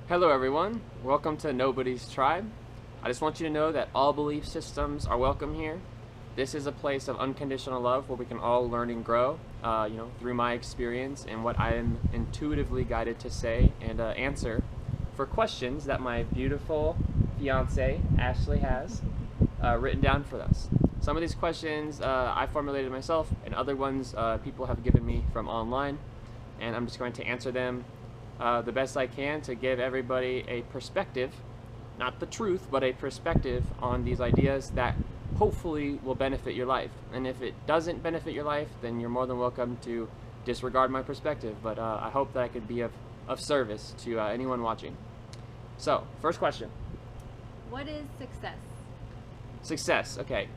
Hello everyone, welcome to Nobody's Tribe. I just want you to know that all belief systems are welcome here. This is a place of unconditional love where we can all learn and grow, through my experience and what I am intuitively guided to say and answer for questions that my beautiful fiance, Ashley, has written down for us. Some of these questions I formulated myself, and other ones people have given me from online, and I'm just going to answer them the best I can to give everybody a perspective, not the truth, but a perspective on these ideas that hopefully will benefit your life. And if it doesn't benefit your life, then you're more than welcome to disregard my perspective. But I hope that I could be of service to anyone watching. So, first question. What is success? Success. Okay,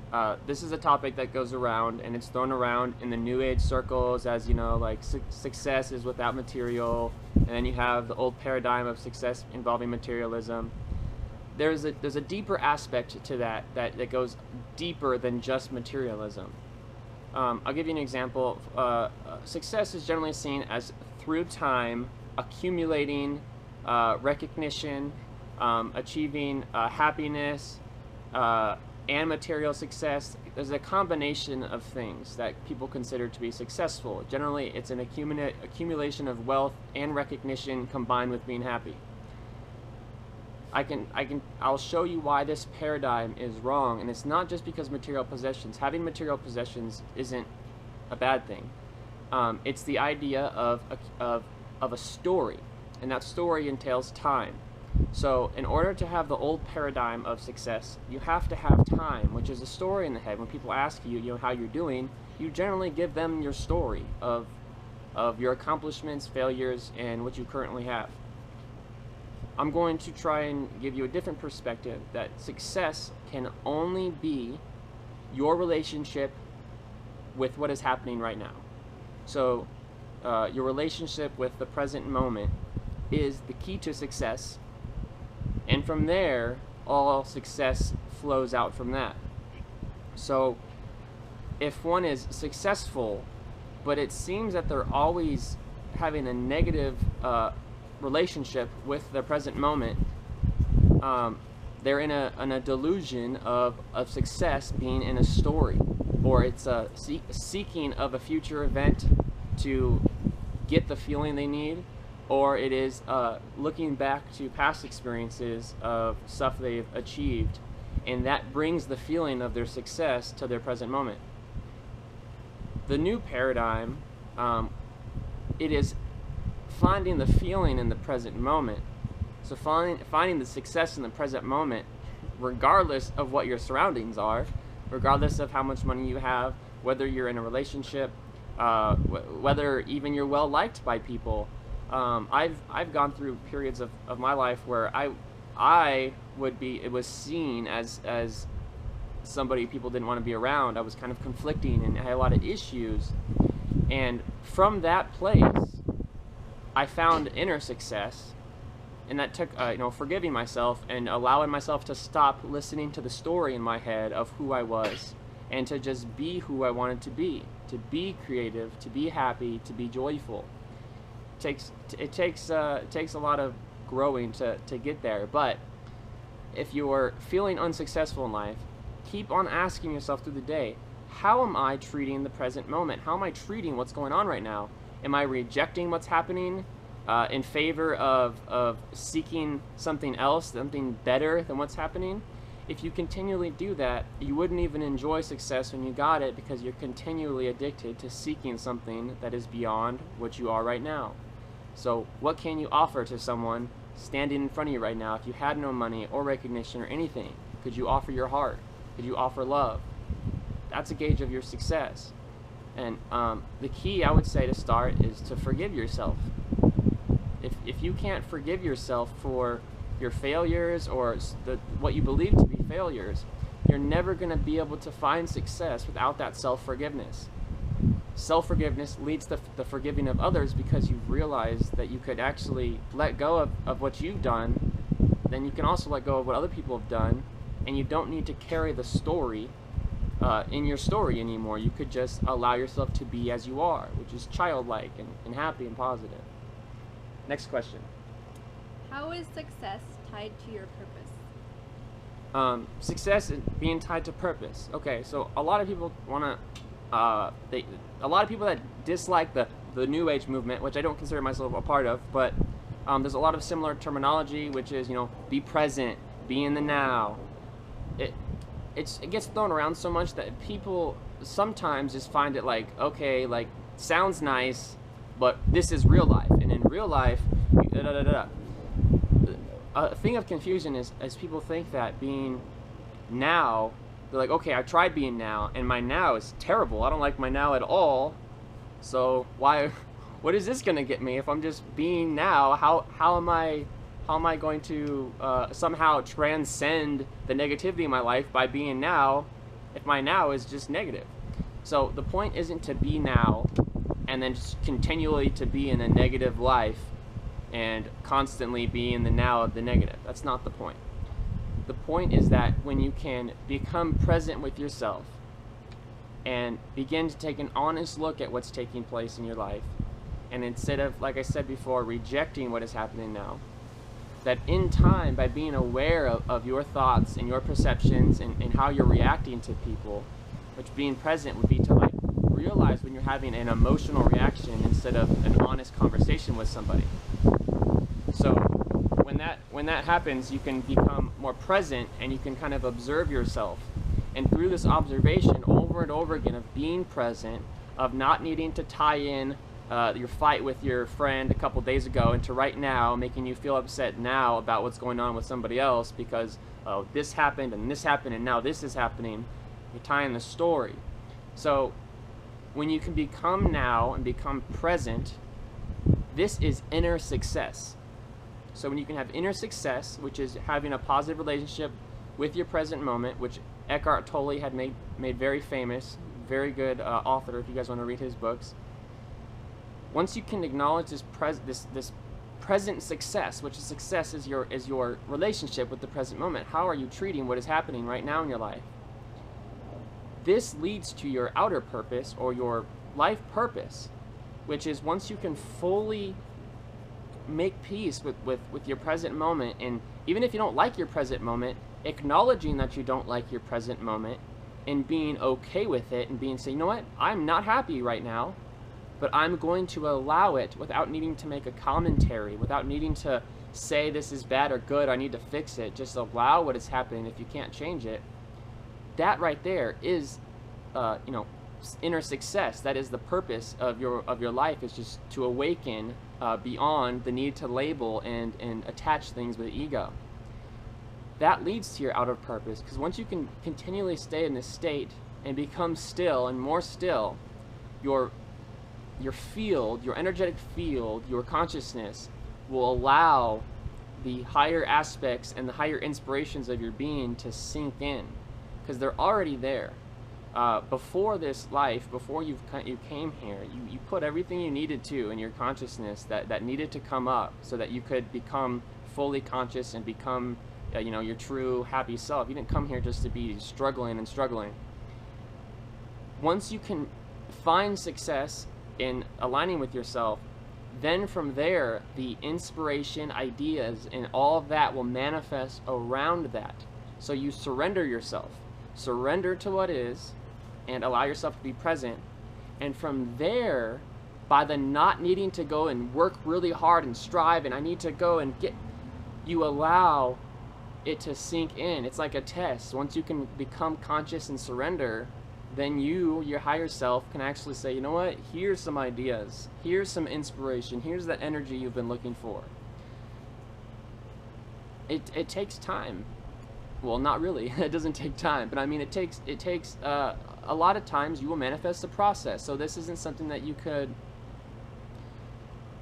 this is a topic that goes around, and it's thrown around in the New Age circles as, like success is without material, and then you have the old paradigm of success involving materialism. There's a deeper aspect to that goes deeper than just materialism. I'll give you an example. Success is generally seen as through time accumulating recognition, achieving happiness, and material success. There's a combination of things that people consider to be successful. Generally, it's an accumulation of wealth and recognition combined with being happy. I'll show you why this paradigm is wrong, and it's not just because having material possessions isn't a bad thing. It's the idea of a story, and that story entails time. So in order to have the old paradigm of success, you have to have time, which is a story in the head. When people ask you, how you're doing, you generally give them your story of your accomplishments, failures, and what you currently have. I'm going to try and give you a different perspective, that success can only be your relationship with what is happening right now. So your relationship with the present moment is the key to success. And from there, all success flows out from that. So if one is successful, but it seems that they're always having a negative relationship with the present moment, they're in a delusion of success being in a story, or it's a seeking of a future event to get the feeling they need, or it is looking back to past experiences of stuff they've achieved, and that brings the feeling of their success to their present moment. The new paradigm, it is finding the feeling in the present moment. So finding the success in the present moment, regardless of what your surroundings are, regardless of how much money you have, whether you're in a relationship, whether even you're well liked by people. I've gone through periods of my life where it was seen as somebody people didn't want to be around. I was kind of conflicting and had a lot of issues, and from that place I found inner success, and that took forgiving myself and allowing myself to stop listening to the story in my head of who I was, and to just be who I wanted to be creative, to be happy, to be joyful. It takes a lot of growing to get there. But if you're feeling unsuccessful in life, keep on asking yourself through the day, how am I treating the present moment? How am I treating what's going on right now? Am I rejecting what's happening in favor of seeking something else, something better than what's happening? If you continually do that, you wouldn't even enjoy success when you got it, because you're continually addicted to seeking something that is beyond what you are right now. So what can you offer to someone standing in front of you right now? If you had no money or recognition or anything, could you offer your heart? Could you offer love? That's a gauge of your success. And the key, I would say, to start is to forgive yourself. If you can't forgive yourself for your failures, or what you believe to be failures, you're never going to be able to find success without that self-forgiveness. Self-forgiveness leads to the forgiving of others, because you've realized that you could actually let go of what you've done. Then you can also let go of what other people have done, and you don't need to carry the story in your story anymore. You could just allow yourself to be as you are, which is childlike and happy and positive. Next question. How How is success tied to your purpose? Success is being tied to purpose. Okay, so a lot of people want to, a lot of people that dislike the New Age movement, which I don't consider myself a part of, but there's a lot of similar terminology, which is, be present, be in the now. It gets thrown around so much that people sometimes just find it like, okay, like, sounds nice, but this is real life, and in real life, a thing of confusion is people think that being now, they're like, okay, I tried being now, and my now is terrible. I don't like my now at all. So what is this gonna get me if I'm just being now? How am I going to somehow transcend the negativity in my life by being now if my now is just negative? So the point isn't to be now and then just continually to be in a negative life and constantly be in the now of the negative. That's not the point. The point is that when you can become present with yourself and begin to take an honest look at what's taking place in your life, and instead of, like I said before, rejecting what is happening now, that in time, by being aware of your thoughts and your perceptions and how you're reacting to people, which being present would be to like realize when you're having an emotional reaction instead of an honest conversation with somebody. So when that happens, you can become more present and you can kind of observe yourself. And through this observation over and over again of being present, of not needing to tie in your fight with your friend a couple days ago into right now, making you feel upset now about what's going on with somebody else because this happened and now this is happening, you're tying the story. So when you can become now and become present, this is inner success. So when you can have inner success, which is having a positive relationship with your present moment, which Eckhart Tolle had made very famous, very good author if you guys want to read his books. Once you can acknowledge this present success, which is success is your relationship with the present moment. How are you treating what is happening right now in your life? This leads to your outer purpose or your life purpose, which is once you can fully make peace with your present moment, and even if you don't like your present moment, acknowledging that you don't like your present moment and being okay with it and saying, you know what, I'm not happy right now, but I'm going to allow it without needing to make a commentary, without needing to say this is bad or good, I need to fix it. Just allow what is happening if you can't change it. That right there is inner success. That is the purpose of your life, is just to awaken beyond the need to label and attach things with ego. That leads to your outer purpose, because once you can continually stay in this state and become still and more still, your field, your energetic field, your consciousness will allow the higher aspects and the higher inspirations of your being to sink in, because they're already there. Before this life, before you came here, you put everything you needed to in your consciousness that needed to come up so that you could become fully conscious and become your true happy self. You didn't come here just to be struggling and struggling. Once you can find success in aligning with yourself, then from there the inspiration, ideas, and all of that will manifest around that. So you surrender yourself, surrender to what is, and allow yourself to be present. And from there, by the not needing to go and work really hard and strive and I need to go and get, you allow it to sink in. It's like a test. Once you can become conscious and surrender, then your higher self can actually say, you know what, here's some ideas, here's some inspiration, here's that energy you've been looking for. It takes time. Well, not really. It doesn't take time, but I mean, it takes a lot of times you will manifest the process. So this isn't something that you could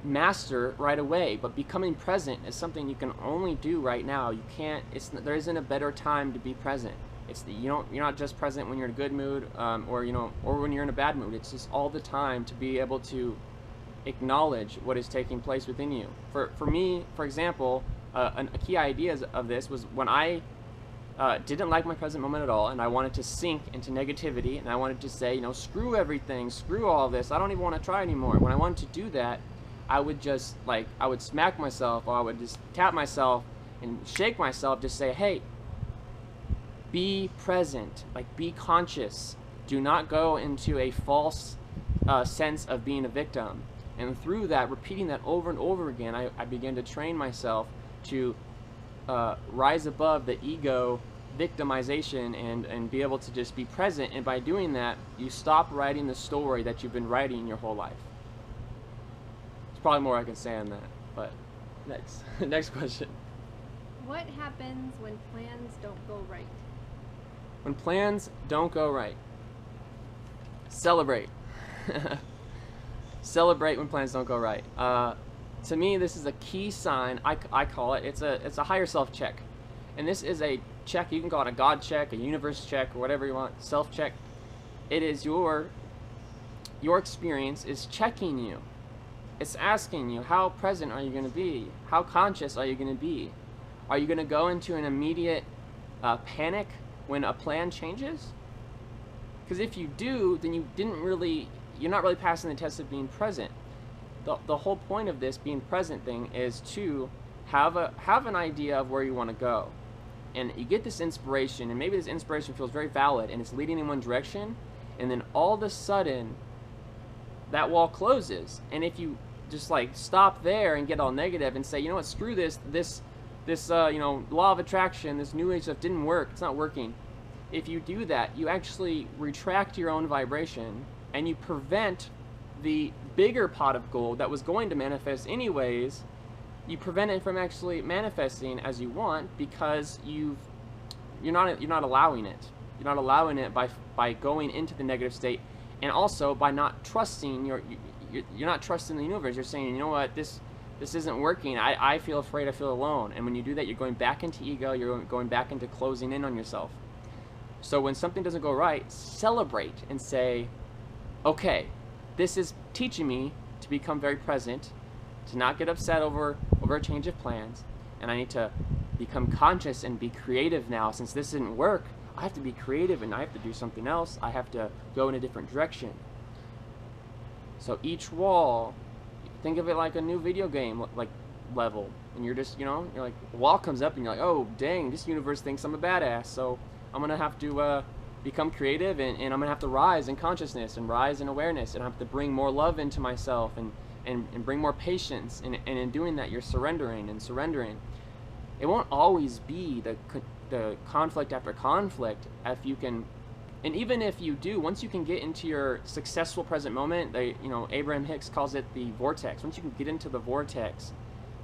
master right away, but becoming present is something you can only do right now. You can't. There isn't a better time to be present. You're not just present when you're in a good mood, or when you're in a bad mood. It's just all the time to be able to acknowledge what is taking place within you. For me, for example, a key idea of this was when I didn't like my present moment at all, and I wanted to sink into negativity, and I wanted to say, screw everything, screw all this, I don't even want to try anymore. When I wanted to do that, I would just I would smack myself, or I would just tap myself and shake myself, just say, hey, be present, be conscious. Do not go into a false sense of being a victim. And through that, repeating that over and over again, I began to train myself to rise above the ego victimization and be able to just be present. And by doing that, you stop writing the story that you've been writing your whole life. There's probably more I can say on that, but next question. What happens when plans don't go right? When plans don't go right, celebrate. Celebrate when plans don't go right. To me, this is a key sign. I call it. It's a higher self check, and this is a check. You can call it a God check, a universe check, or whatever you want. Self check. It is your experience is checking you. It's asking you, how present are you going to be? How conscious are you going to be? Are you going to go into an immediate panic when a plan changes? Because if you do, then you're not really passing the test of being present. The whole point of this being present thing is to have an idea of where you want to go. And you get this inspiration, and maybe this inspiration feels very valid, and it's leading in one direction, and then all of a sudden, that wall closes. And if you just stop there and get all negative and say, you know what, screw this law of attraction, this new age stuff didn't work, it's not working. If you do that, you actually retract your own vibration, and you prevent the bigger pot of gold that was going to manifest anyways. You prevent it from actually manifesting as you want, because you're not allowing it. You're not allowing it by going into the negative state, and also by not trusting you're not trusting the universe. You're saying, you know what, this isn't working. I feel afraid. I feel alone. And when you do that, you're going back into ego. You're going back into closing in on yourself. So when something doesn't go right, celebrate and say, okay, this is teaching me to become very present, to not get upset over a change of plans, and I need to become conscious and be creative now. Since this didn't work, I have to be creative, and I have to do something else. I have to go in a different direction. So each wall, think of it like a new video game level, and you're just, you're like, a wall comes up and you're like, oh dang, this universe thinks I'm a badass, so I'm gonna have to become creative, and I'm gonna have to rise in consciousness and rise in awareness, and I have to bring more love into myself and bring more patience, and in doing that, you're surrendering. It won't always be the conflict after conflict. If you can, and even if you do, once you can get into your successful present moment, Abraham Hicks calls it the vortex. Once you can get into the vortex,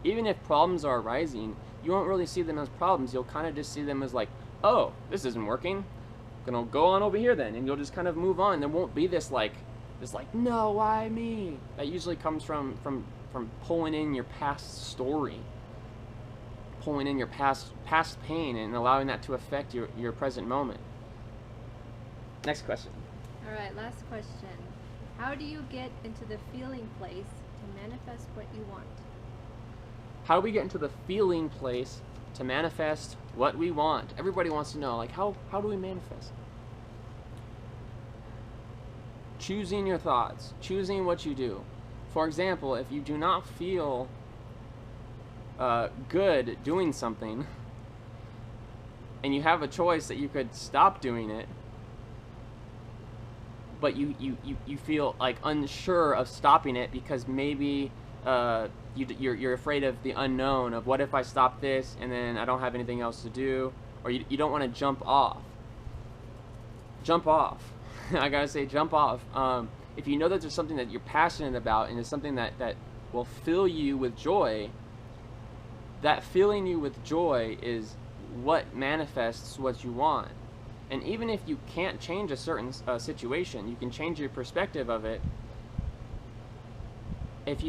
even if problems are arising, you won't really see them as problems. You'll kind of just see them as like, oh, this isn't working, gonna go on over here then, and you'll just kind of move on. There won't be this no, why me? That usually comes from pulling in your past story, pulling in your past pain, and allowing that to affect your present moment. Next question. All right, last question. How do you get into the feeling place to manifest what you want? How do we get into the feeling place to manifest what we want? Everybody wants to know, how do we manifest? Choosing your thoughts, choosing what you do. For example, if you do not feel good doing something, and you have a choice that you could stop doing it, but you feel unsure of stopping it because maybe you're afraid of the unknown, of what if I stop this and then I don't have anything else to do, or you don't want to jump off. I gotta say, jump off. If you know that there's something that you're passionate about, and it's something that will fill you with joy, that filling you with joy is what manifests what you want. And even if you can't change a certain situation, you can change your perspective of it. If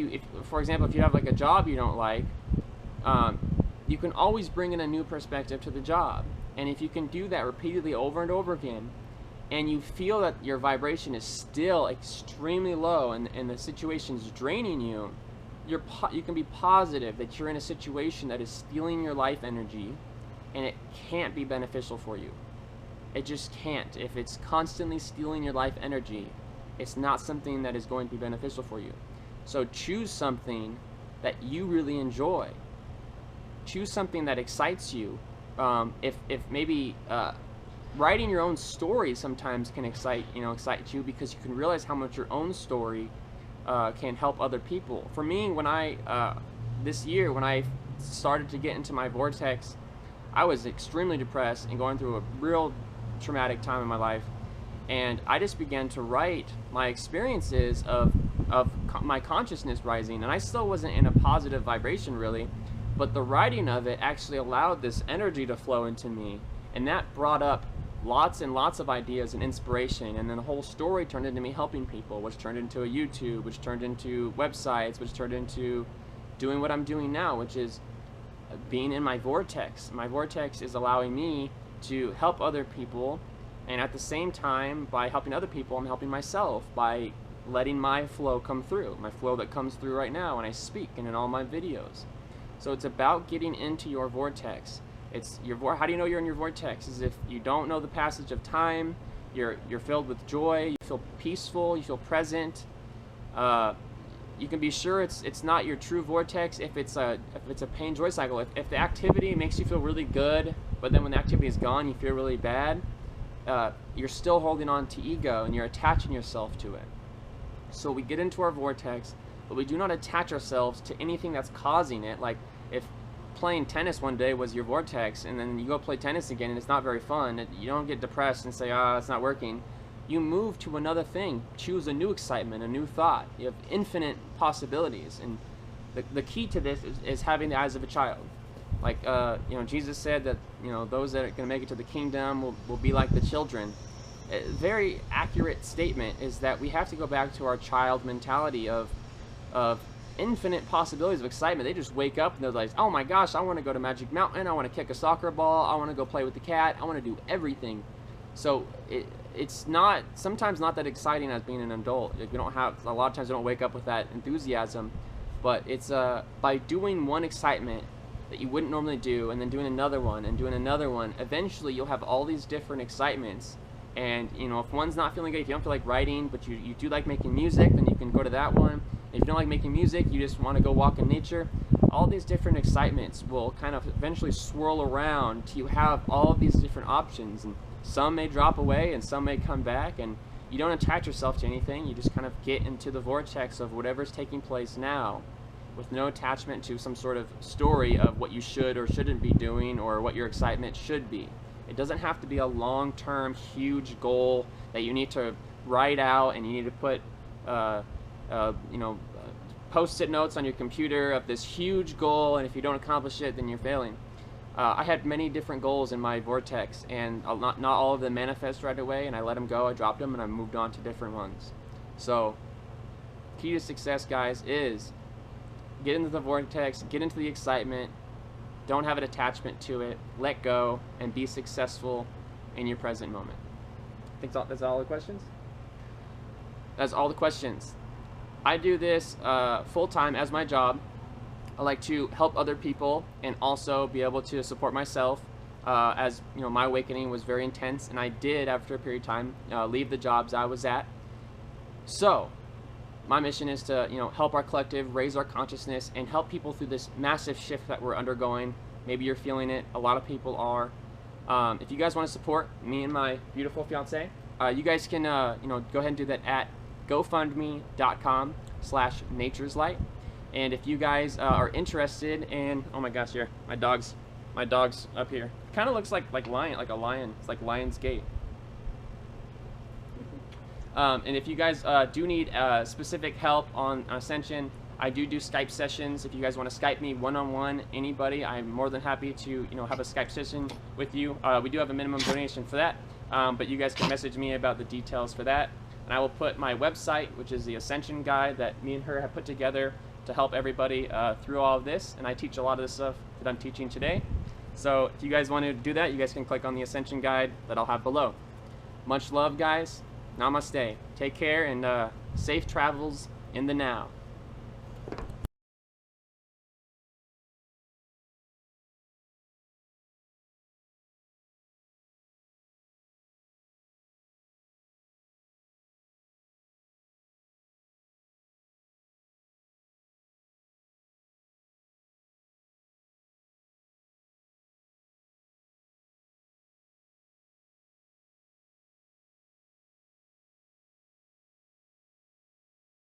for example, if you have a job you don't like, you can always bring in a new perspective to the job. And if you can do that repeatedly over and over again, and you feel that your vibration is still extremely low, and the situation's draining you, you can be positive that you're in a situation that is stealing your life energy, and it can't be beneficial for you. It just can't. If it's constantly stealing your life energy, it's not something that is going to be beneficial for you. So choose something that you really enjoy. Choose something that excites you. If maybe writing your own story sometimes can excite you, because you can realize how much your own story can help other people. For me, when this year when I started to get into my vortex, I was extremely depressed and going through a real traumatic time in my life, and I just began to write my experiences of my consciousness rising, and I still wasn't in a positive vibration really, but the writing of it actually allowed this energy to flow into me, and that brought up lots and lots of ideas and inspiration, and then the whole story turned into me helping people, which turned into a YouTube, which turned into websites, which turned into doing what I'm doing now, which is being in my vortex. My vortex is allowing me to help other people, and at the same time, by helping other people, I'm helping myself by letting my flow come through, my flow that comes through right now when I speak and in all my videos. So it's about getting into your vortex. It's how do you know you're in your vortex? Is if you don't know the passage of time, you're filled with joy, you feel peaceful, you feel present. You can be sure it's not your true vortex if it's a pain joy cycle. If the activity makes you feel really good, but then when the activity is gone, you feel really bad. You're still holding on to ego and you're attaching yourself to it. So we get into our vortex, but we do not attach ourselves to anything that's causing it. Like if playing tennis one day was your vortex, and then you go play tennis again and it's not very fun, you don't get depressed and say, it's not working. You move to another thing, choose a new excitement, a new thought. You have infinite possibilities, and the key to this is having the eyes of a child. Like Jesus said that those that are going to make it to the kingdom will be like the children. A very accurate statement is that we have to go back to our child mentality of infinite possibilities of excitement. They just wake up and they're like, oh my gosh, I want to go to Magic Mountain, I want to kick a soccer ball, I want to go play with the cat, I want to do everything. So it's sometimes not that exciting as being an adult. A lot of times we don't wake up with that enthusiasm, but it's by doing one excitement that you wouldn't normally do, and then doing another one and doing another one, eventually you'll have all these different excitements. And if one's not feeling good, if you don't feel like writing, but you do like making music, then you can go to that one. If you don't like making music, you just want to go walk in nature, all these different excitements will kind of eventually swirl around till you have all of these different options, and some may drop away and some may come back, and you don't attach yourself to anything. You just kind of get into the vortex of whatever's taking place now, with no attachment to some sort of story of what you should or shouldn't be doing or what your excitement should be. It doesn't have to be a long-term, huge goal that you need to write out and you need to put, post-it notes on your computer of this huge goal, and if you don't accomplish it, then you're failing. I had many different goals in my vortex, and not all of them manifest right away, and I let them go, I dropped them, and I moved on to different ones. So, key to success, guys, is get into the vortex, get into the excitement, don't have an attachment to it, let go, and be successful in your present moment. I think that's all the questions? That's all the questions. I do this full-time as my job. I like to help other people and also be able to support myself. As my awakening was very intense, and I did, after a period of time, leave the jobs I was at. So, my mission is to help our collective, raise our consciousness, and help people through this massive shift that we're undergoing. Maybe you're feeling it. A lot of people are. If you guys want to support me and my beautiful fiance, you guys can go ahead and do that at gofundme.com/natureslight. And if you guys are interested in, oh my gosh, here, my dog's up here. Kind of looks like a lion. It's like Lion's Gate. And if you guys do need specific help on Ascension, I do Skype sessions. If you guys want to Skype me one-on-one, anybody, I'm more than happy to have a Skype session with you. We do have a minimum donation for that, but you guys can message me about the details for that. And I will put my website, which is the Ascension Guide that me and her have put together to help everybody through all of this. And I teach a lot of the stuff that I'm teaching today. So if you guys want to do that, you guys can click on the Ascension Guide that I'll have below. Much love, guys. Namaste. Take care, and safe travels in the now.